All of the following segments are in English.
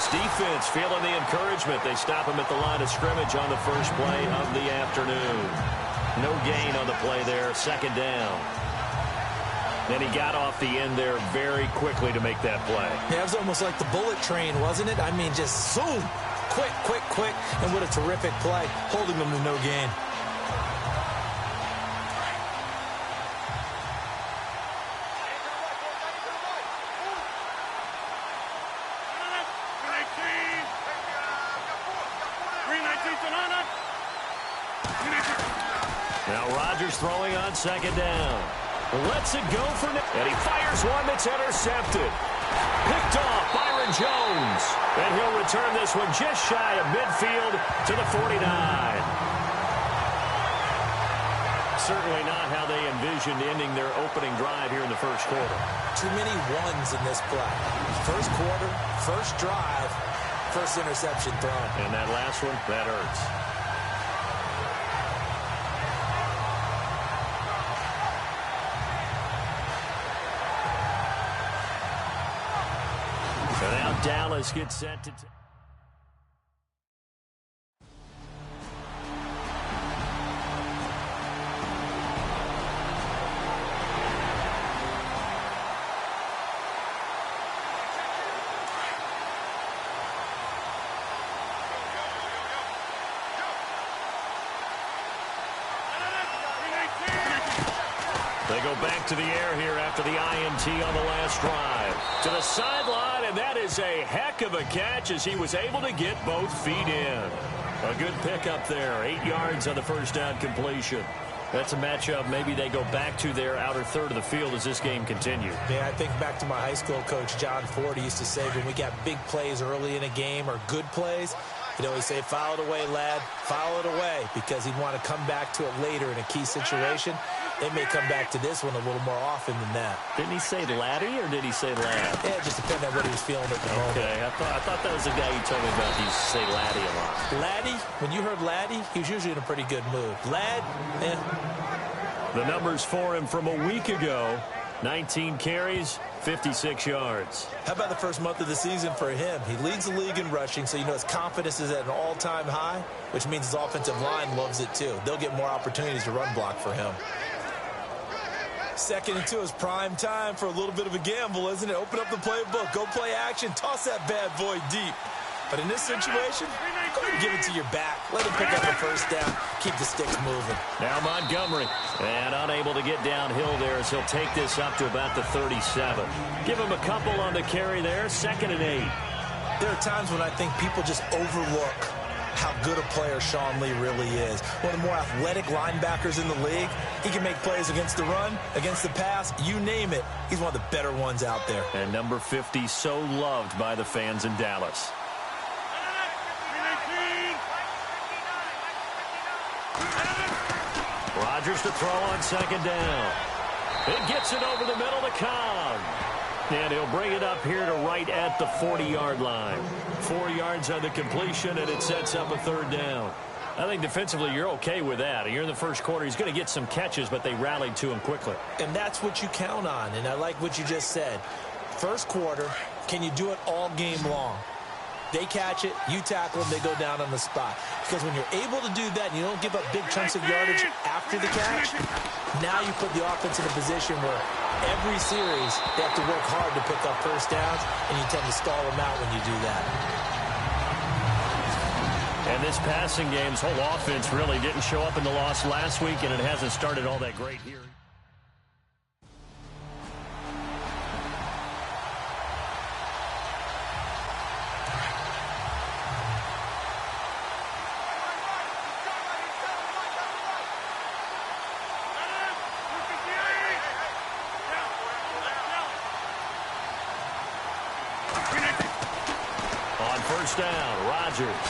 Dallas defense feeling the encouragement. They stop him at the line of scrimmage on the first play of the afternoon. No gain on the play there, second down. And he got off the end there very quickly to make that play. Yeah, it was almost like the bullet train, wasn't it? I mean, just zoom, quick, quick, quick, and what a terrific play, holding them to no gain. Now Rodgers throwing on second down. Lets it go for Nick. And he fires one that's intercepted. Picked off Byron Jones. And he'll return this one just shy of midfield to the 49. Certainly not how they envisioned ending their opening drive here in the first quarter. Too many ones in this play. First quarter, first drive, first interception thrown. And that last one, that hurts. So now Dallas gets set to... They go back to the air here after the INT on the last drive. To the sideline, and that is a heck of a catch as he was able to get both feet in. A good pickup there. 8 yards on the first down completion. That's a matchup maybe they go back to their outer third of the field as this game continues. Yeah, I think back to my high school coach, John Ford. He used to say when we got big plays early in a game or good plays, he'd always say, foul it away, lad, foul it away, because he'd want to come back to it later in a key situation. They may come back to this one a little more often than that. Didn't he say laddie or did he say lad? Yeah, it just depended on what he was feeling at the moment. Okay, I thought that was the guy you told me about. He used to say laddie a lot. Laddie, when you heard laddie, he was usually in a pretty good mood. Lad, The numbers for him from a week ago, 19 carries, 56 yards. How about the first month of the season for him? He leads the league in rushing, so you know his confidence is at an all-time high, which means his offensive line loves it too. They'll get more opportunities to run block for him. 2nd and 2 is prime time for a little bit of a gamble, isn't it? Open up the playbook, go play action, toss that bad boy deep. But in this situation, go ahead and give it to your back. Let him pick up the first down, keep the sticks moving. Now Montgomery, and unable to get downhill there as he'll take this up to about the 37. Give him a couple on the carry there, 2nd and 8. There are times when I think people just overlook how good a player Sean Lee really is. One of the more athletic linebackers in the league. He can make plays against the run, against the pass, you name it. He's one of the better ones out there. And number 50, so loved by the fans in Dallas. Rodgers to throw on second down. It gets it over the middle to Cobb. And he'll bring it up here to right at the 40-yard line. 4 yards on the completion, and it sets up a third down. I think defensively you're okay with that. You're in the first quarter. He's going to get some catches, but they rallied to him quickly. And that's what you count on, and I like what you just said. First quarter, can you do it all game long? They catch it, you tackle them, they go down on the spot. Because when you're able to do that and you don't give up big chunks of yardage after the catch, now you put the offense in a position where every series they have to work hard to pick up first downs, and you tend to stall them out when you do that. And this passing game's whole offense really didn't show up in the loss last week, and it hasn't started all that great here. First down, Rodgers.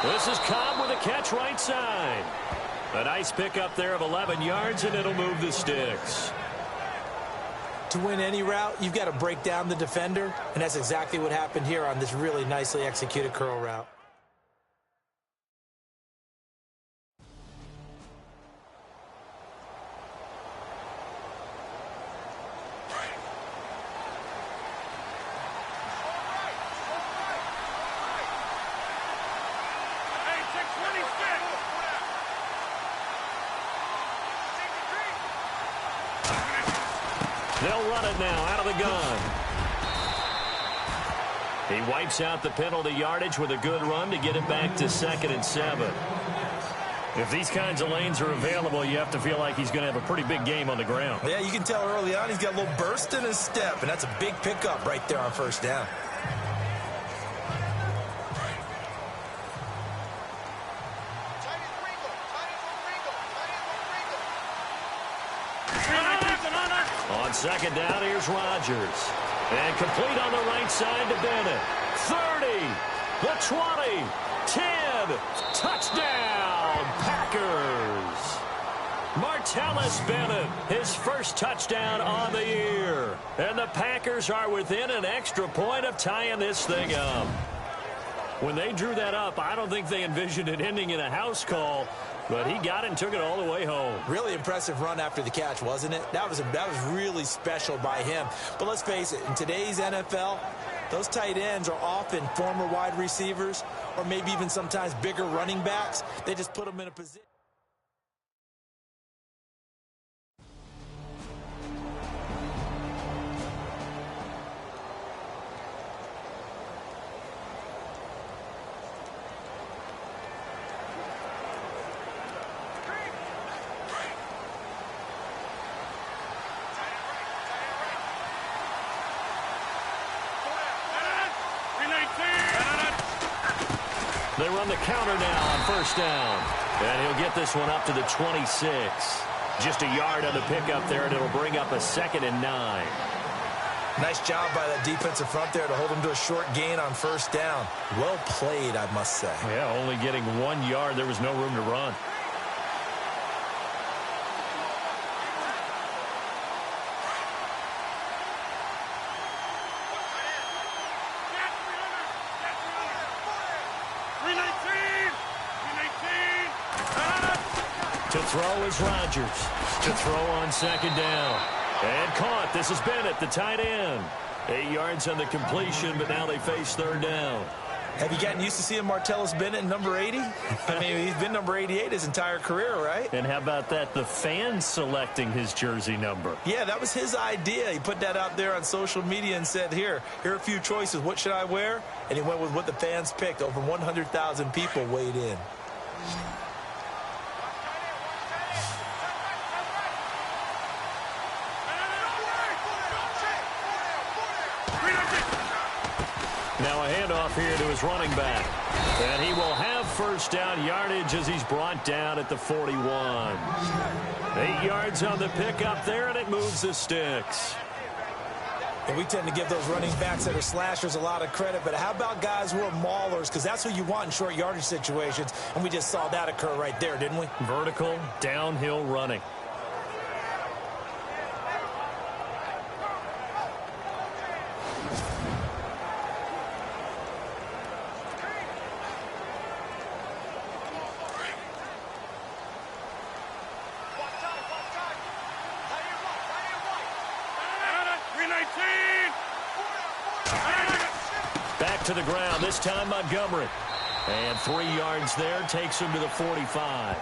This is Cobb with a catch right side. A nice pickup there of 11 yards, and it'll move the sticks. To win any route, you've got to break down the defender, and that's exactly what happened here on this really nicely executed curl route. They'll run it now out of the gun. He wipes out the penalty yardage with a good run to get it back to 2nd and 7. If these kinds of lanes are available, you have to feel like he's going to have a pretty big game on the ground. Yeah, you can tell early on he's got a little burst in his step, and that's a big pickup right there on first down. On 2nd down, here's Rodgers. And complete on the right side to Bennett. 30, the 20, 10, touchdown, Packers. Martellus Bennett, his first touchdown on the year. And the Packers are within an extra point of tying this thing up. When they drew that up, I don't think they envisioned it ending in a house call. But he got it and took it all the way home. Really impressive run after the catch, wasn't it? That was really special by him. But let's face it, in today's NFL, those tight ends are often former wide receivers or maybe even sometimes bigger running backs. They just put them in a position. They run the counter now on first down. And he'll get this one up to the 26. Just a yard on the pickup there, and it'll bring up a 2nd and 9. Nice job by that defensive front there to hold him to a short gain on first down. Well played, I must say. Yeah, only getting 1 yard. There was no room to run. To throw is Rodgers. To throw on 2nd down. And caught. This is Bennett, the tight end. 8 yards on the completion, but now they face 3rd down. Have you gotten used to seeing Martellus Bennett in number 80? I mean, he's been number 88 his entire career, right? And how about that? The fans selecting his jersey number. Yeah, that was his idea. He put that out there on social media and said, here are a few choices. What should I wear? And he went with what the fans picked. Over 100,000 people weighed in. Now a handoff here to his running back. And he will have first down yardage as he's brought down at the 41. 8 yards on the pickup there, and it moves the sticks. And we tend to give those running backs that are slashers a lot of credit, but how about guys who are maulers? Because that's who you want in short yardage situations, and we just saw that occur right there, didn't we? Vertical, downhill running. Back to the ground, this time Montgomery. And 3 yards there, takes him to the 45.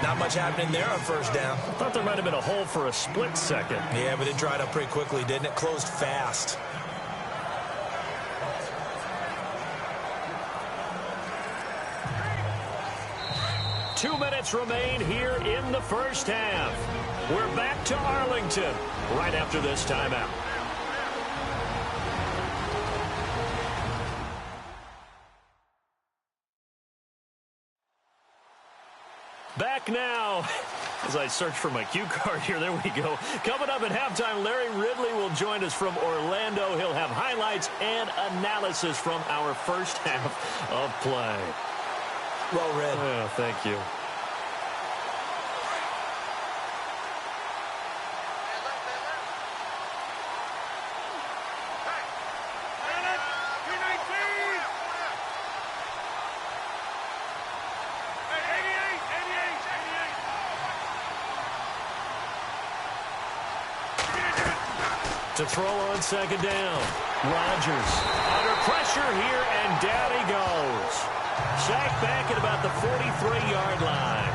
Not much happening there on first down. I thought there might have been a hole for a split second. Yeah, but it dried up pretty quickly, didn't it? Closed fast. Two minutes remain here in the first half. We're back to Arlington right after this timeout. Back now. As I search for my cue card here, there we go. Coming up at halftime, Larry Ridley will join us from Orlando. He'll have highlights and analysis from our first half of play. Well read. Oh, thank you. To throw on second down. Rodgers under pressure here, and down he goes. Sacked back at about the 43-yard line.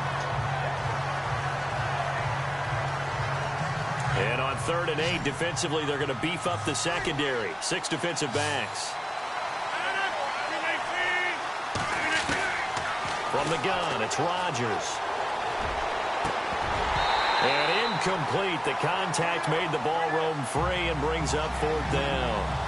And on 3rd and 8, defensively, they're going to beef up the secondary. 6 defensive backs. From the gun, it's Rodgers. And incomplete. The contact made the ball roam free and brings up 4th down.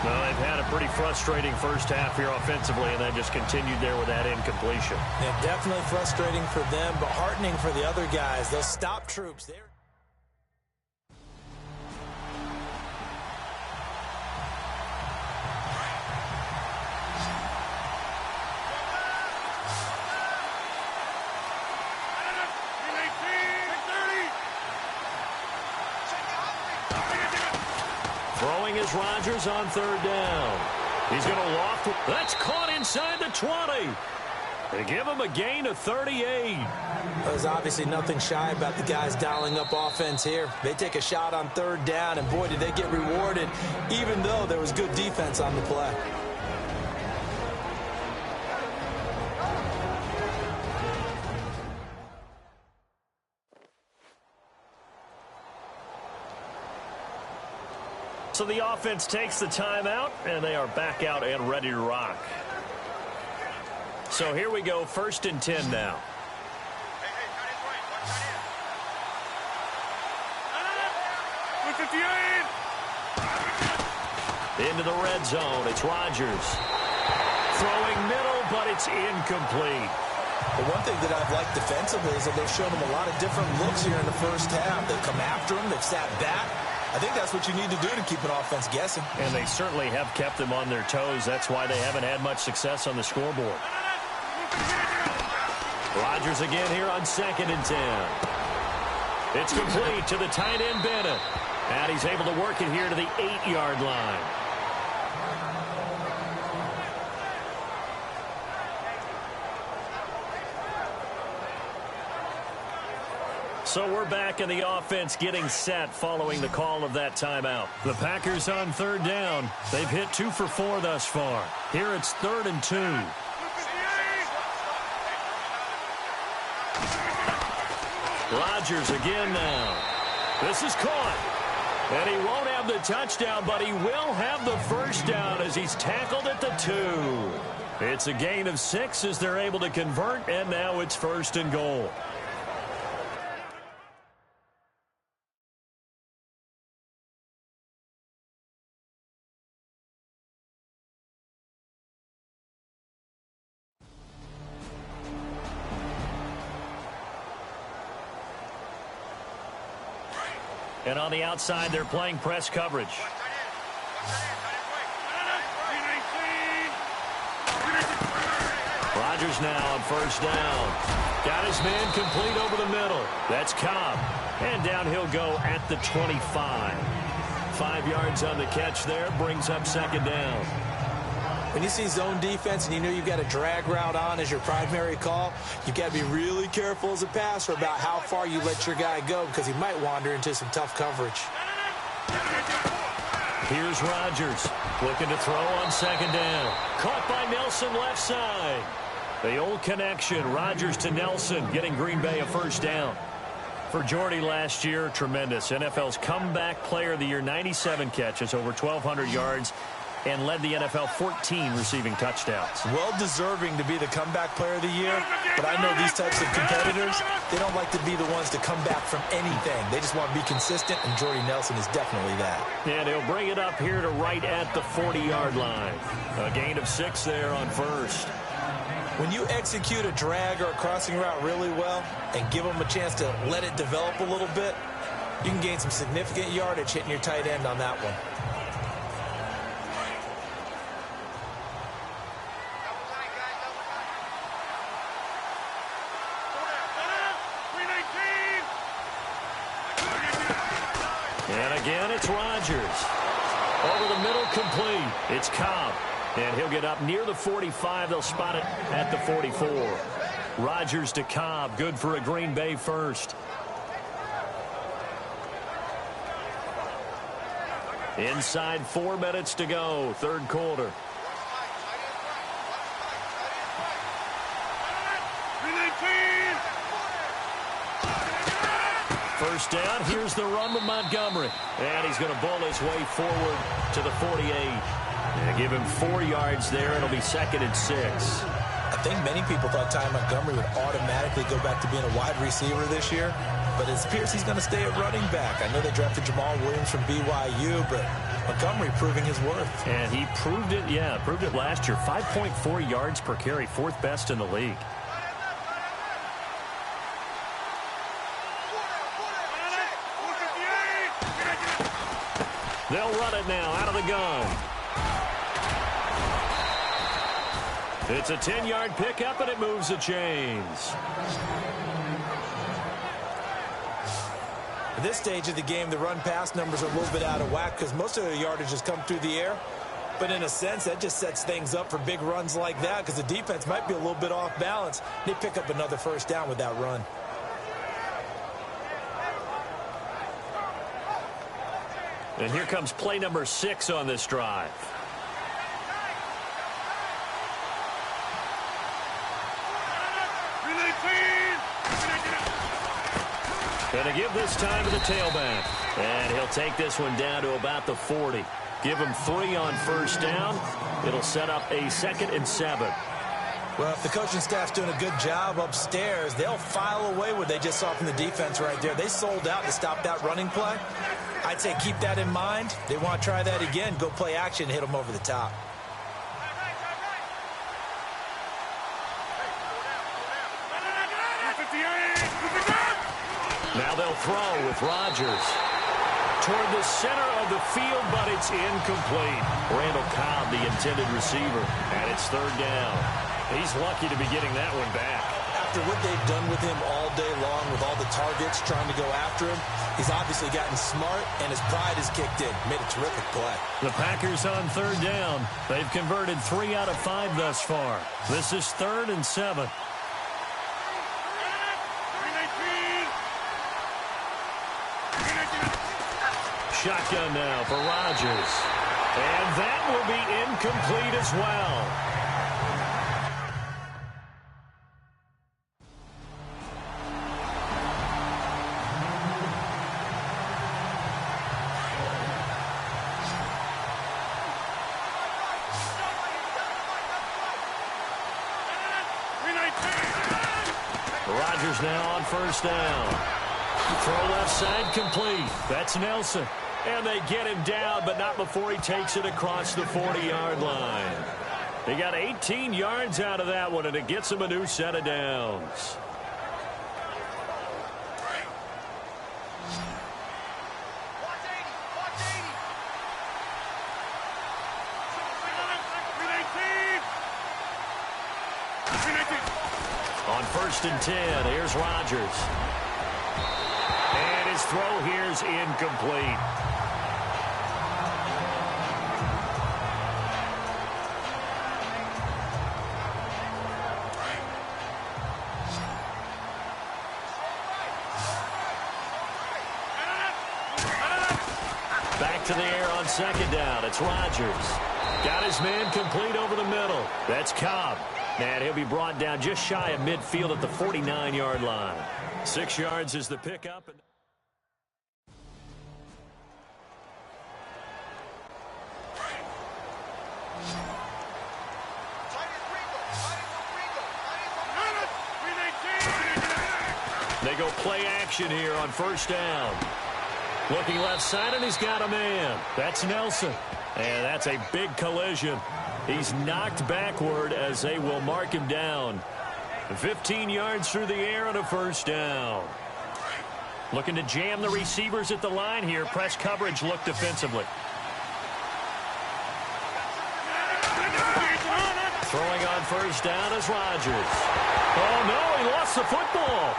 Well, they've had a pretty frustrating first half here offensively, and then just continued there with that incompletion. Yeah, definitely frustrating for them, but heartening for the other guys. Those stop troops there. Throwing is Rodgers on 3rd down. He's going to loft. That's caught inside the 20. They give him a gain of 38. There's obviously nothing shy about the guys dialing up offense here. They take a shot on 3rd down, and boy, did they get rewarded, even though there was good defense on the play. So the offense takes the timeout, and they are back out and ready to rock. So here we go, 1st and 10 now. Into the red zone, it's Rodgers. Throwing middle, but it's incomplete. The one thing that I've liked defensively is that they've shown him a lot of different looks here in the first half. They've come after him, they've sat back. I think that's what you need to do to keep an offense guessing. And they certainly have kept them on their toes. That's why they haven't had much success on the scoreboard. Rodgers again here on 2nd and 10. It's complete to the tight end, Bennett. And he's able to work it here to the 8-yard line. So we're back in the offense getting set following the call of that timeout. The Packers on 3rd down. They've hit 2 for 4 thus far. Here it's 3rd and 2. Rodgers again now. This is caught. And he won't have the touchdown, but he will have the first down as he's tackled at the 2. It's a gain of 6 as they're able to convert, and now it's 1st and goal. And on the outside, they're playing press coverage. Rodgers now on 1st down. Got his man complete over the middle. That's Cobb. And down he'll go at the 25. 5 yards on the catch there. Brings up 2nd down. When you see zone defense and you know you've got a drag route on as your primary call, you've got to be really careful as a passer about how far you let your guy go because he might wander into some tough coverage. Here's Rodgers looking to throw on 2nd down. Caught by Nelson left side. The old connection, Rodgers to Nelson, getting Green Bay a first down. For Jordy last year, tremendous. NFL's comeback player of the year, 97 catches, over 1,200 yards, and led the NFL 14 receiving touchdowns. Well deserving to be the comeback player of the year, but I know these types of competitors, they don't like to be the ones to come back from anything. They just want to be consistent, and Jordy Nelson is definitely that. And he'll bring it up here to right at the 40-yard line. A gain of 6 there on 1st. When you execute a drag or a crossing route really well and give them a chance to let it develop a little bit, you can gain some significant yardage hitting your tight end on that one. And again, it's Rodgers. Over the middle, complete. It's Cobb. And he'll get up near the 45. They'll spot it at the 44. Rodgers to Cobb. Good for a Green Bay first. Inside 4 minutes to go. 3rd quarter. first down. Here's the run with Montgomery. And he's going to bull his way forward to the 48. Yeah, give him 4 yards there. It'll be 2nd and 6. I think many people thought Ty Montgomery would automatically go back to being a wide receiver this year, but it appears he's going to stay at running back. I know they drafted Jamal Williams from BYU, but Montgomery proving his worth. And he proved it, proved it last year. 5.4 yards per carry, 4th best in the league. They'll run it now out of the gun. It's a 10-yard pickup, and it moves the chains. At this stage of the game, the run-pass numbers are a little bit out of whack because most of their yardage has come through the air. But in a sense, that just sets things up for big runs like that because the defense might be a little bit off balance. They pick up another first down with that run. And here comes play number 6 on this drive. Going to give this time to the tailback. And he'll take this one down to about the 40. Give him 3 on first down. It'll set up a 2nd and 7. Well, if the coaching staff's doing a good job upstairs, they'll file away what they just saw from the defense right there. They sold out to stop that running play. I'd say keep that in mind. They want to try that again. Go play action and hit them over the top. Now they'll throw with Rodgers. Toward the center of the field, but it's incomplete. Randall Cobb, the intended receiver, and it's 3rd down. He's lucky to be getting that one back. After what they've done with him all day long, with all the targets trying to go after him, he's obviously gotten smart, and his pride has kicked in. Made a terrific play. The Packers on 3rd down. They've converted 3 out of 5 thus far. This is 3rd and 7. Shotgun now for Rodgers. And that will be incomplete as well. Rodgers now on first down. Throw left side complete. That's Nelson. And they get him down, but not before he takes it across the 40-yard line. They got 18 yards out of that one, and it gets him a new set of downs. On 1st and 10, here's Rodgers. And his throw here's incomplete. Back to the air on 2nd down. It's Rodgers. Got his man complete over the middle. That's Cobb. And he'll be brought down just shy of midfield at the 49-yard line. 6 yards is the pickup. They go play action here on first down. Looking left side, and he's got a man. That's Nelson. And that's a big collision. He's knocked backward as they will mark him down. 15 yards through the air and a first down. Looking to jam the receivers at the line here. Press coverage look defensively. Throwing on first down is Rodgers. Oh, no, he lost the football.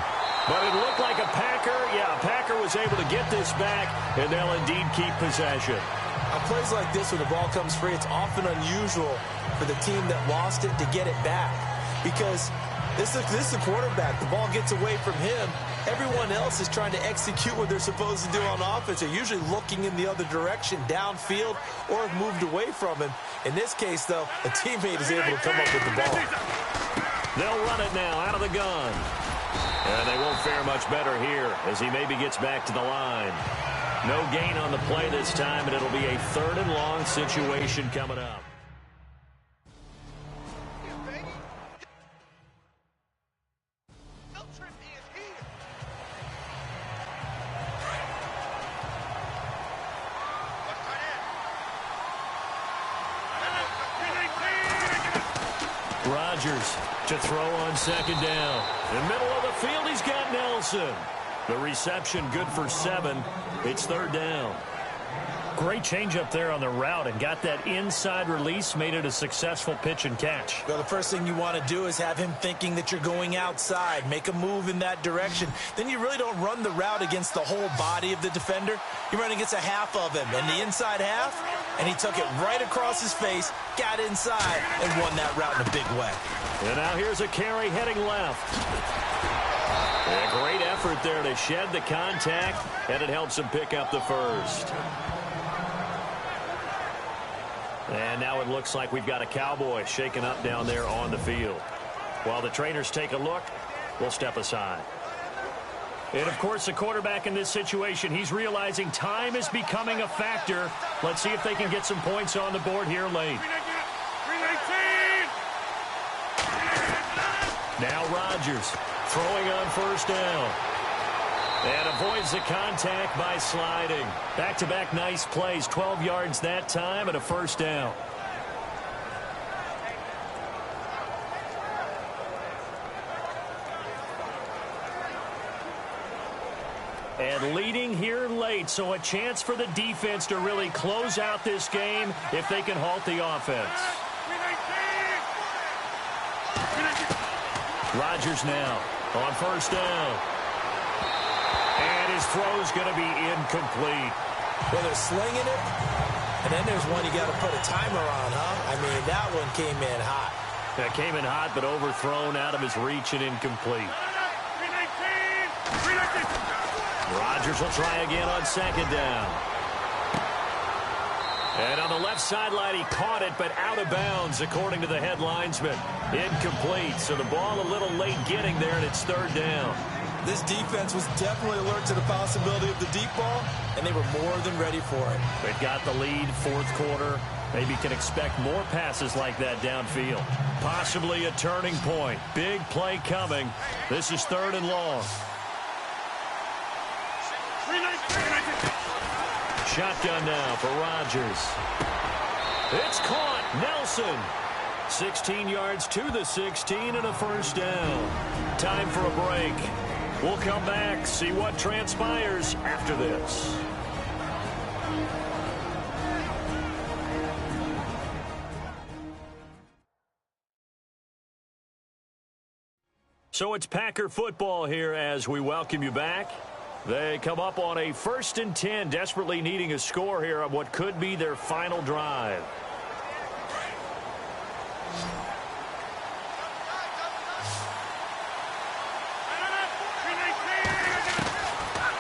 But it looked like a Packer. Yeah, a Packer was able to get this back, and they'll indeed keep possession. On plays like this, when the ball comes free, it's often unusual for the team that lost it to get it back. Because this is the quarterback. The ball gets away from him. Everyone else is trying to execute what they're supposed to do on offense. They're usually looking in the other direction, downfield, or have moved away from him. In this case, though, a teammate is able to come up with the ball. They'll run it now out of the gun. And they won't fare much better here as he maybe gets back to the line. No gain on the play this time, and it'll be a 3rd and long situation coming up. Rodgers to throw on 2nd down. In the middle of the field, he's got Nelson. The reception good for 7. It's 3rd down. Great change up there on the route and got that inside release, made it a successful pitch and catch. Well, the first thing you want to do is have him thinking that you're going outside, make a move in that direction. Then you really don't run the route against the whole body of the defender. You run against a half of him, and the inside half, and he took it right across his face, got inside, and won that route in a big way. And now here's a carry heading left. A great effort there to shed the contact, and it helps him pick up the 1st. And now it looks like we've got a Cowboy shaken up down there on the field. While the trainers take a look, we'll step aside. And, of course, the quarterback in this situation, he's realizing time is becoming a factor. Let's see if they can get some points on the board here late. Now Rodgers throwing on 1st down. And avoids the contact by sliding. Back-to-back nice plays. 12 yards that time and a 1st down. And leading here late, so a chance for the defense to really close out this game if they can halt the offense. Rodgers now on 1st down. And his throw's going to be incomplete. Well, they're slinging it, and then there's one you got to put a timer on, huh? I mean, that one came in hot. That came in hot, but overthrown out of his reach and incomplete. Rodgers will try again on 2nd down. And on the left sideline, he caught it, but out of bounds, according to the head linesman. Incomplete, so the ball a little late getting there, and it's 3rd down. This defense was definitely alert to the possibility of the deep ball, and they were more than ready for it. They've got the lead, 4th quarter. Maybe can expect more passes like that downfield. Possibly a turning point. Big play coming. This is 3rd and long. Shotgun now for Rodgers. It's caught. Nelson. 16 yards to the 16 and a 1st down. Time for a break. We'll come back, see what transpires after this. So it's Packer football here as we welcome you back. They come up on a 1st and 10, desperately needing a score here on what could be their final drive.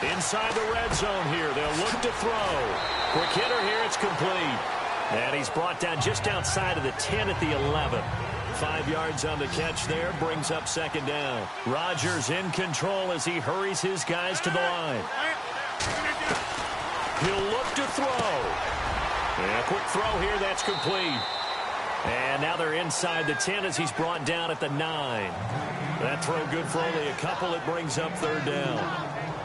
Inside the red zone here, they'll look to throw. Quick hitter here, it's complete. And he's brought down just outside of the 10 at the 11. 5 yards on the catch there, brings up 2nd down. Rodgers in control as he hurries his guys to the line. He'll look to throw. And a quick throw here, that's complete. And now they're inside the 10 as he's brought down at the 9. That throw good for only a couple. It brings up 3rd down.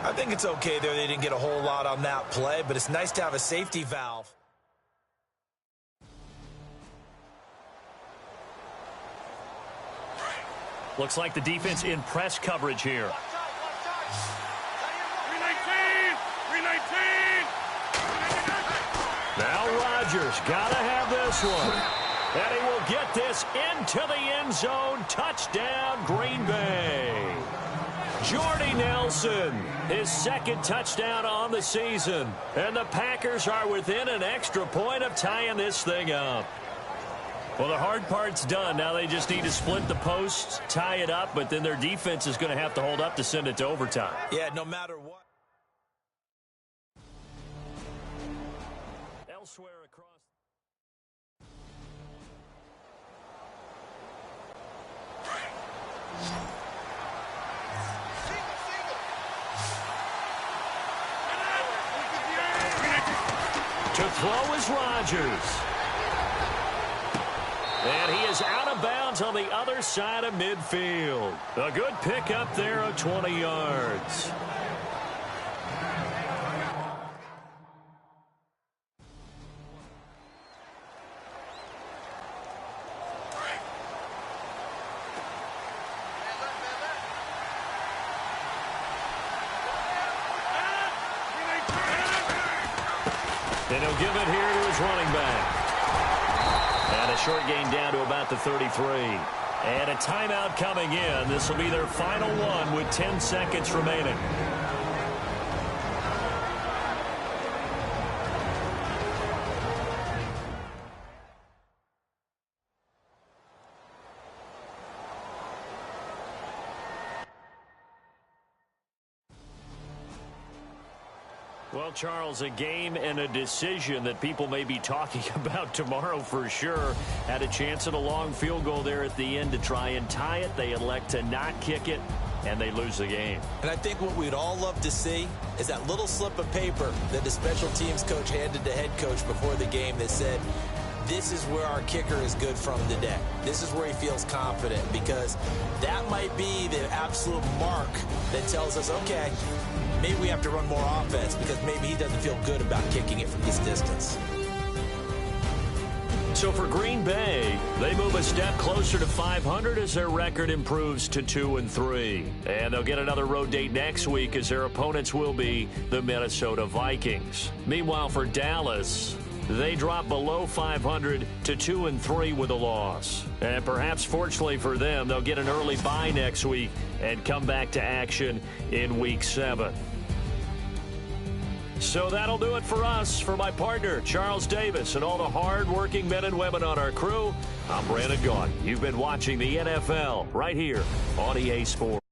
I think it's okay there. They didn't get a whole lot on that play, but it's nice to have a safety valve. Looks like the defense in press coverage here. 319! Now Rodgers got to have this one. And he will get this into the end zone. Touchdown, Green Bay. Jordy Nelson, his 2nd touchdown on the season. And the Packers are within an extra point of tying this thing up. Well, the hard part's done. Now they just need to split the posts, tie it up, but then their defense is going to have to hold up to send it to overtime. Yeah, no matter what. Elsewhere across. throw is Rodgers. And he is out of bounds on the other side of midfield. A good pickup there of 20 yards. And he'll give it here to his running back. And a short gain down to about the 33. And a timeout coming in. This will be their final one with 10 seconds remaining. Well, Charles, a game and a decision that people may be talking about tomorrow for sure. Had a chance at a long field goal there at the end to try and tie it. They elect to not kick it, and they lose the game. And I think what we'd all love to see is that little slip of paper that the special teams coach handed the head coach before the game that said, this is where our kicker is good from today. This is where he feels confident, because that might be the absolute mark that tells us, okay, maybe we have to run more offense because maybe he doesn't feel good about kicking it from this distance. So for Green Bay, they move a step closer to 500 as their record improves to 2-3. And they'll get another road date next week as their opponents will be the Minnesota Vikings. Meanwhile, for Dallas, they drop below 500 to 2-3 with a loss. And perhaps fortunately for them, they'll get an early bye next week and come back to action in Week 7. So that'll do it for us. For my partner, Charles Davis, and all the hard-working men and women on our crew, I'm Brandon Gaudin. You've been watching the NFL right here on EA Sports.